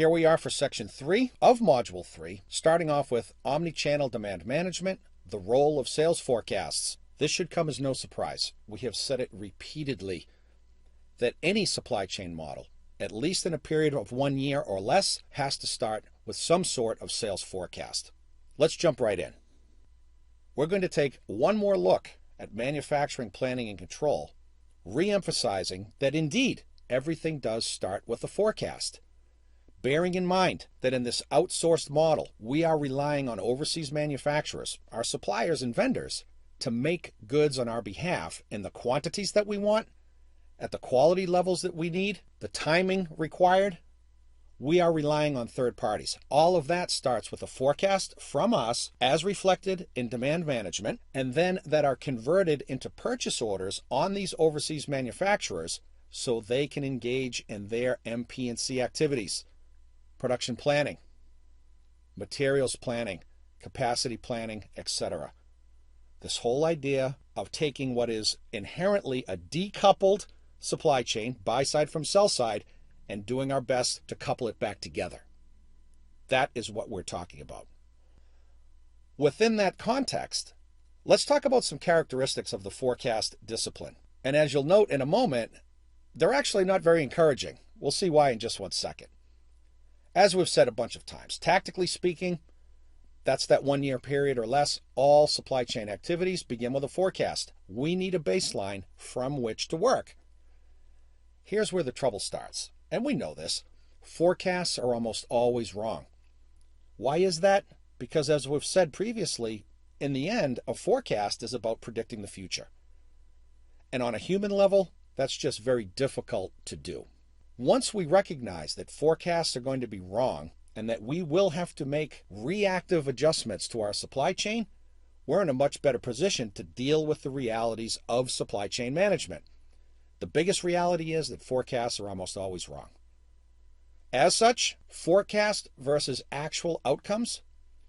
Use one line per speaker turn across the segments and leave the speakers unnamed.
Here we are for section 3 of module 3, starting off with omni-channel demand management, the role of sales forecasts. This should come as no surprise. We have said it repeatedly that any supply chain model, at least in a period of 1 year or less, has to start with some sort of sales forecast. Let's jump right in. We're going to take one more look at manufacturing planning and control, re-emphasizing that indeed everything does start with a forecast. Bearing in mind that in this outsourced model, we are relying on overseas manufacturers, our suppliers and vendors, to make goods on our behalf in the quantities that we want, at the quality levels that we need, the timing required. We are relying on third parties. All of that starts with a forecast from us as reflected in demand management, and then that are converted into purchase orders on these overseas manufacturers so they can engage in their MP&C activities. Production planning, materials planning, capacity planning, etc. This whole idea of taking what is inherently a decoupled supply chain, buy side from sell side, and doing our best to couple it back together. That is what we're talking about. Within that context, let's talk about some characteristics of the forecast discipline. And as you'll note in a moment, they're actually not very encouraging. We'll see why in just 1 second. As we've said a bunch of times, tactically speaking, that's that 1 year period or less. All supply chain activities begin with a forecast. We need a baseline from which to work. Here's where the trouble starts, and we know this. Forecasts are almost always wrong. Why is that? Because as we've said previously, in the end, a forecast is about predicting the future. And on a human level, that's just very difficult to do. Once we recognize that forecasts are going to be wrong and that we will have to make reactive adjustments to our supply chain, we're in a much better position to deal with the realities of supply chain management. The biggest reality is that forecasts are almost always wrong. As such, forecast versus actual outcomes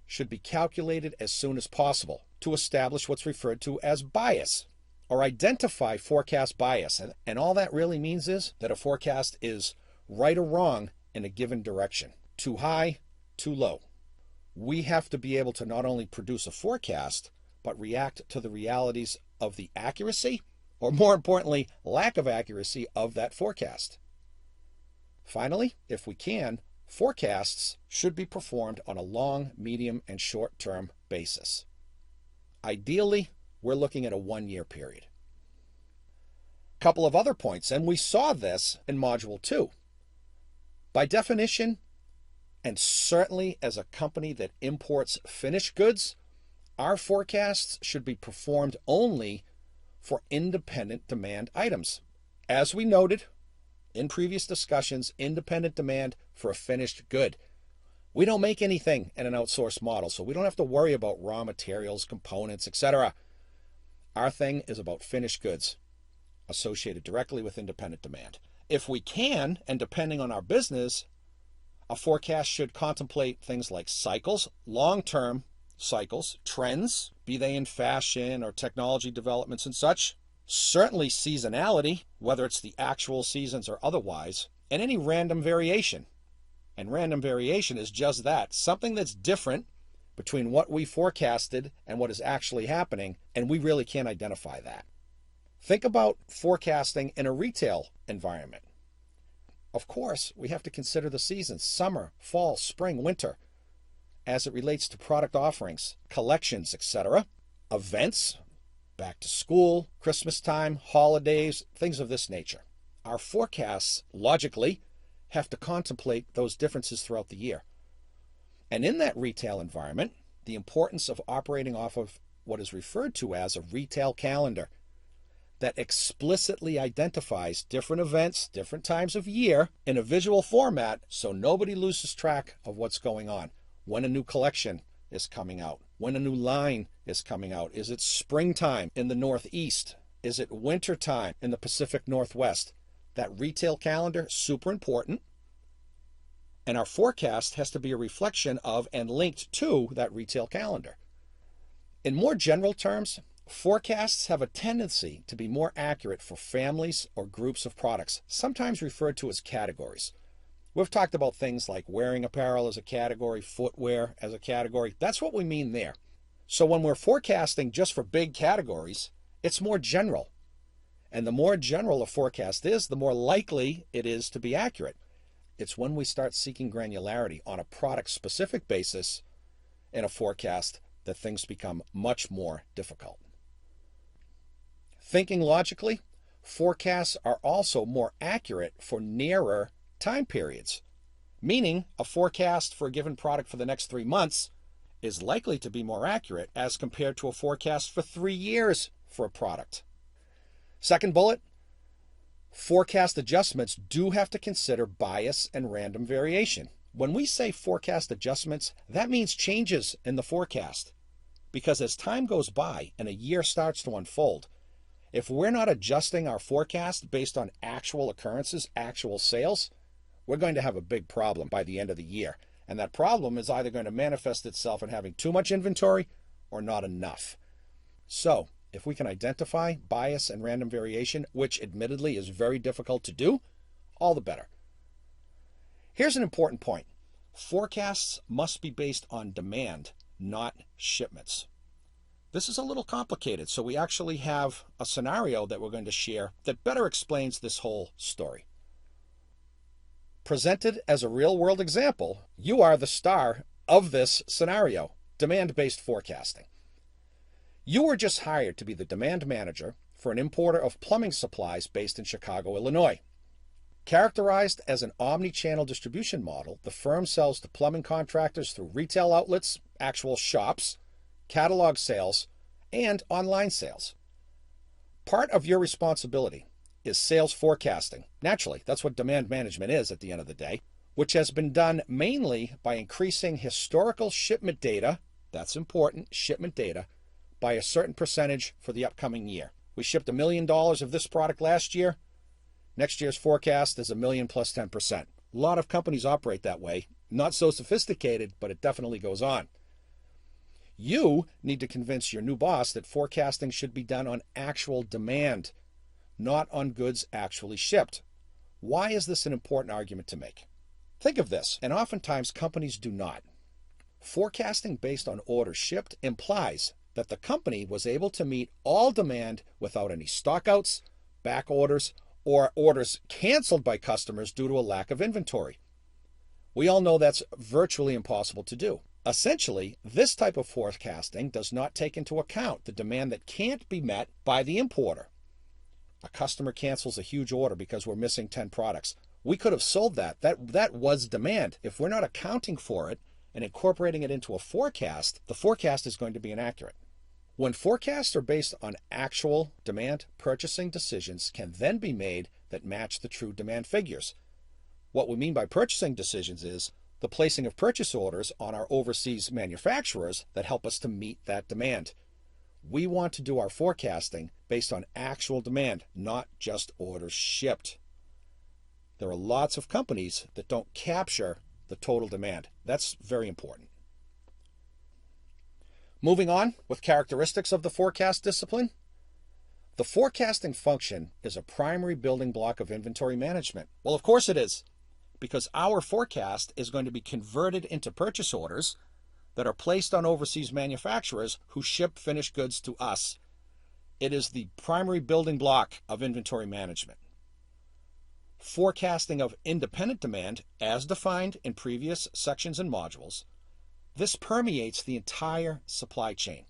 should be calculated as soon as possible to establish what's referred to as bias, or identify forecast bias. And all that really means is that a forecast is right or wrong in a given direction. Too high, too low. We have to be able to not only produce a forecast, but react to the realities of the accuracy, or more importantly, lack of accuracy of that forecast. Finally, if we can, forecasts should be performed on a long, medium, and short-term basis. Ideally, we're looking at a 1 year period. A couple of other points, and we saw this in Module 2. By definition, and certainly as a company that imports finished goods, our forecasts should be performed only for independent demand items. As we noted in previous discussions, independent demand for a finished good. We don't make anything in an outsourced model, so we don't have to worry about raw materials, components, etc. Our thing is about finished goods associated directly with independent demand. If we can, and depending on our business, a forecast should contemplate things like cycles, long-term cycles, trends, be they in fashion or technology developments and such, certainly seasonality, whether it's the actual seasons or otherwise, and any random variation. And random variation is just that, something that's different between what we forecasted and what is actually happening, and we really can't identify that. Think about forecasting in a retail environment. Of course, we have to consider the seasons, summer, fall, spring, winter, as it relates to product offerings, collections, etc. Events, back to school, Christmas time, holidays, things of this nature. Our forecasts, logically, have to contemplate those differences throughout the year. And in that retail environment, the importance of operating off of what is referred to as a retail calendar that explicitly identifies different events, different times of year in a visual format so nobody loses track of what's going on. When a new collection is coming out, when a new line is coming out. Is it springtime in the Northeast? Is it wintertime in the Pacific Northwest? That retail calendar, super important. And our forecast has to be a reflection of and linked to that retail calendar. In more general terms, forecasts have a tendency to be more accurate for families or groups of products, sometimes referred to as categories. We've talked about things like wearing apparel as a category, footwear as a category. That's what we mean there. So when we're forecasting just for big categories, it's more general. And the more general a forecast is, the more likely it is to be accurate. It's when we start seeking granularity on a product-specific basis in a forecast that things become much more difficult. Thinking logically, forecasts are also more accurate for nearer time periods, meaning a forecast for a given product for the next 3 months is likely to be more accurate as compared to a forecast for 3 years for a product. Second bullet, forecast adjustments do have to consider bias and random variation. When we say forecast adjustments, that means changes in the forecast. Because as time goes by and a year starts to unfold, if we're not adjusting our forecast based on actual occurrences, actual sales, we're going to have a big problem by the end of the year. And that problem is either going to manifest itself in having too much inventory or not enough. So, if we can identify bias and random variation, which admittedly is very difficult to do, all the better. Here's an important point. Forecasts must be based on demand, not shipments. This is a little complicated, so we actually have a scenario that we're going to share that better explains this whole story. Presented as a real-world example, you are the star of this scenario, demand-based forecasting. You were just hired to be the demand manager for an importer of plumbing supplies based in Chicago, Illinois. Characterized as an omni-channel distribution model, the firm sells to plumbing contractors through retail outlets, actual shops, catalog sales, and online sales. Part of your responsibility is sales forecasting. Naturally, that's what demand management is at the end of the day, which has been done mainly by increasing historical shipment data, that's important, shipment data, by a certain percentage for the upcoming year. We shipped $1 million of this product last year. Next year's forecast is $1 million plus 10%. A lot of companies operate that way. Not so sophisticated, but it definitely goes on. You need to convince your new boss that forecasting should be done on actual demand, not on goods actually shipped. Why is this an important argument to make? Think of this, and oftentimes companies do not. Forecasting based on orders shipped implies that the company was able to meet all demand without any stockouts, back orders, or orders canceled by customers due to a lack of inventory. We all know that's virtually impossible to do. Essentially, this type of forecasting does not take into account the demand that can't be met by the importer. A customer cancels a huge order because we're missing 10 products. We could have sold that. That was demand. If we're not accounting for it and incorporating it into a forecast, the forecast is going to be inaccurate. When forecasts are based on actual demand, purchasing decisions can then be made that match the true demand figures. What we mean by purchasing decisions is the placing of purchase orders on our overseas manufacturers that help us to meet that demand. We want to do our forecasting based on actual demand, not just orders shipped. There are lots of companies that don't capture the total demand. That's very important. Moving on with characteristics of the forecast discipline. The forecasting function is a primary building block of inventory management. Well, of course it is, because our forecast is going to be converted into purchase orders that are placed on overseas manufacturers who ship finished goods to us. It is the primary building block of inventory management. Forecasting of independent demand, as defined in previous sections and modules, this permeates the entire supply chain.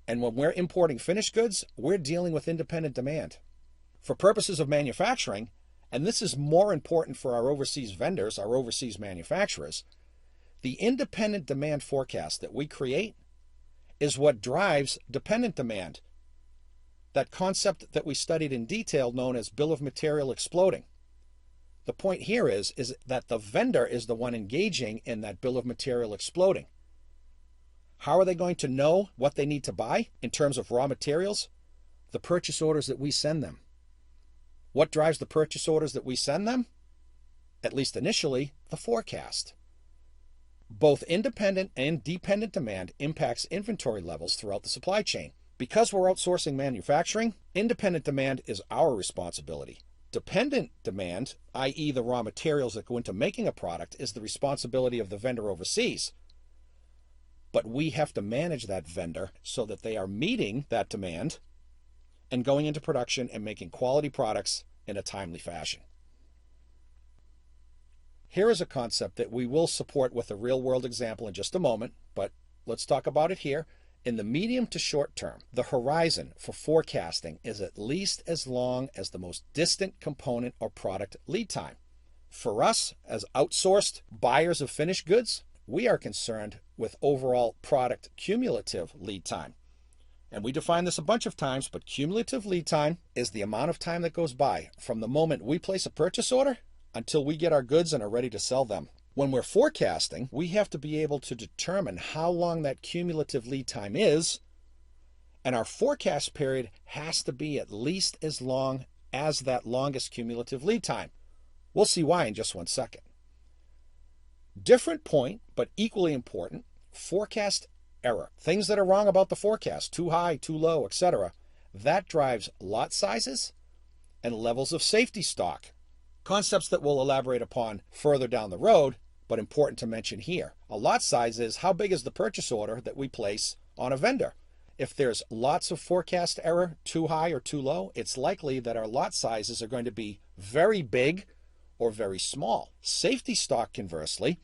And when we're importing finished goods, we're dealing with independent demand. For purposes of manufacturing, and this is more important for our overseas vendors, our overseas manufacturers, the independent demand forecast that we create is what drives dependent demand. That concept that we studied in detail known as bill of material exploding. The point here is that the vendor is the one engaging in that bill of material exploding. How are they going to know what they need to buy in terms of raw materials? The purchase orders that we send them. What drives the purchase orders that we send them? At least initially, the forecast. Both independent and dependent demand impacts inventory levels throughout the supply chain. Because we're outsourcing manufacturing, independent demand is our responsibility. Dependent demand, i.e. the raw materials that go into making a product, is the responsibility of the vendor overseas. But we have to manage that vendor so that they are meeting that demand and going into production and making quality products in a timely fashion. Here is a concept that we will support with a real-world example in just a moment, but let's talk about it here. In the medium to short term, the horizon for forecasting is at least as long as the most distant component or product lead time. For us, as outsourced buyers of finished goods, we are concerned with overall product cumulative lead time. And we define this a bunch of times, but cumulative lead time is the amount of time that goes by from the moment we place a purchase order until we get our goods and are ready to sell them. When we're forecasting, we have to be able to determine how long that cumulative lead time is, and our forecast period has to be at least as long as that longest cumulative lead time. We'll see why in just one second. Different point, but equally important, forecast error. Things that are wrong about the forecast, too high, too low, etc. That drives lot sizes and levels of safety stock. Concepts that we'll elaborate upon further down the road, but important to mention here. A lot size is how big is the purchase order that we place on a vendor. If there's lots of forecast error, too high or too low, it's likely that our lot sizes are going to be very big or very small. Safety stock, conversely,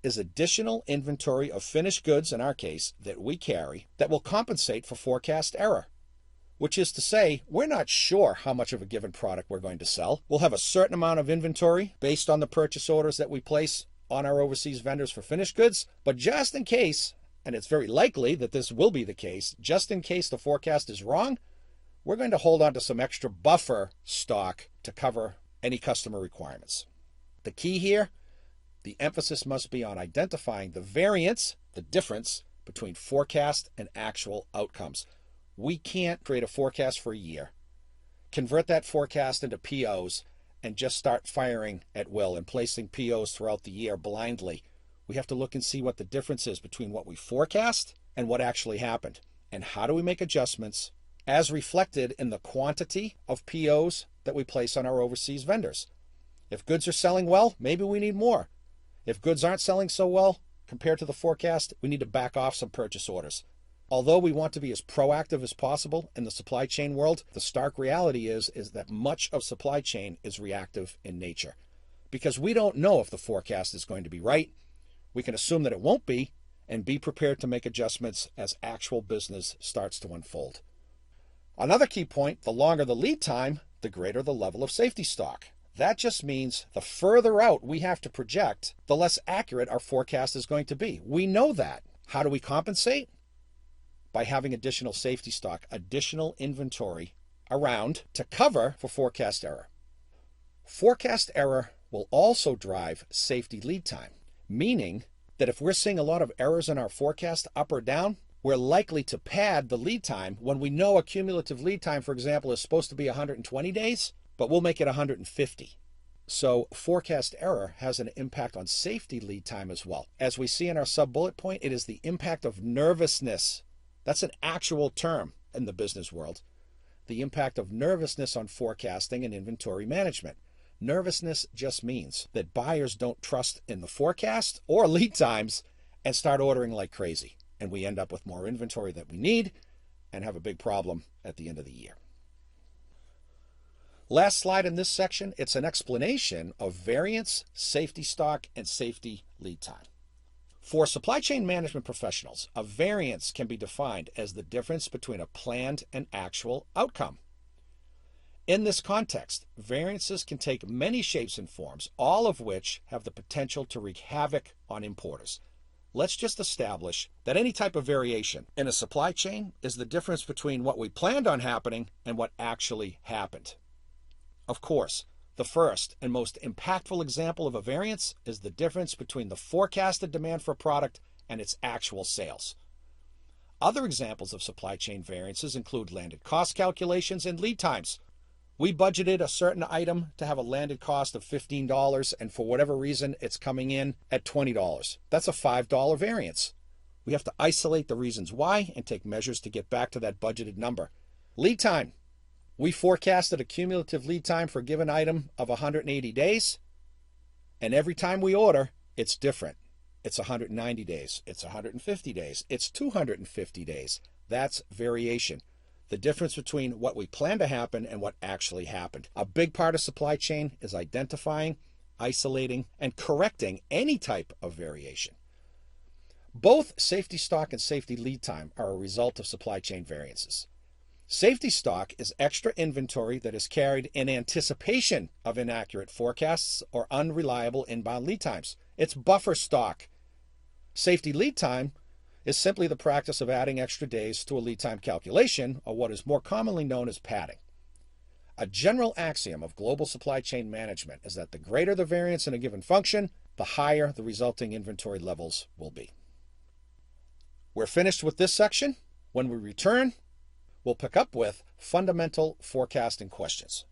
is additional inventory of finished goods, in our case, that we carry that will compensate for forecast error. Which is to say, we're not sure how much of a given product we're going to sell. We'll have a certain amount of inventory based on the purchase orders that we place on our overseas vendors for finished goods, but just in case, and it's very likely that this will be the case, just in case the forecast is wrong, we're going to hold on to some extra buffer stock to cover any customer requirements. The key here, the emphasis must be on identifying the variance, the difference between forecast and actual outcomes. We can't create a forecast for a year, convert that forecast into POs, and just start firing at will and placing POs throughout the year blindly. We have to look and see what the difference is between what we forecast and what actually happened. And how do we make adjustments as reflected in the quantity of POs that we place on our overseas vendors? If goods are selling well, maybe we need more. If goods aren't selling so well compared to the forecast, we need to back off some purchase orders. Although we want to be as proactive as possible in the supply chain world, the stark reality is that much of supply chain is reactive in nature. Because we don't know if the forecast is going to be right, we can assume that it won't be, and be prepared to make adjustments as actual business starts to unfold. Another key point, the longer the lead time, the greater the level of safety stock. That just means the further out we have to project, the less accurate our forecast is going to be. We know that. How do we compensate? By having additional safety stock, additional inventory around to cover for forecast error. Forecast error will also drive safety lead time, meaning that if we're seeing a lot of errors in our forecast up or down, we're likely to pad the lead time when we know a cumulative lead time, for example, is supposed to be 120 days, but we'll make it 150. So forecast error has an impact on safety lead time as well. As we see in our sub-bullet point, it is the impact of nervousness. That's an actual term in the business world. The impact of nervousness on forecasting and inventory management. Nervousness just means that buyers don't trust in the forecast or lead times and start ordering like crazy. And we end up with more inventory than we need and have a big problem at the end of the year. Last slide in this section, it's an explanation of variance, safety stock, and safety lead time. For supply chain management professionals, a variance can be defined as the difference between a planned and actual outcome. In this context, variances can take many shapes and forms, all of which have the potential to wreak havoc on importers. Let's just establish that any type of variation in a supply chain is the difference between what we planned on happening and what actually happened. Of course, the first and most impactful example of a variance is the difference between the forecasted demand for a product and its actual sales. Other examples of supply chain variances include landed cost calculations and lead times. We budgeted a certain item to have a landed cost of $15, and for whatever reason, it's coming in at $20. That's a $5 variance. We have to isolate the reasons why and take measures to get back to that budgeted number. Lead time. We forecasted a cumulative lead time for a given item of 180 days, and every time we order, it's different. It's 190 days, it's 150 days, it's 250 days. That's variation. The difference between what we plan to happen and what actually happened. A big part of supply chain is identifying, isolating, and correcting any type of variation. Both safety stock and safety lead time are a result of supply chain variances. Safety stock is extra inventory that is carried in anticipation of inaccurate forecasts or unreliable inbound lead times. It's buffer stock. Safety lead time is simply the practice of adding extra days to a lead time calculation, or what is more commonly known as padding. A general axiom of global supply chain management is that the greater the variance in a given function, the higher the resulting inventory levels will be. We're finished with this section. When we return, we'll pick up with fundamental forecasting questions.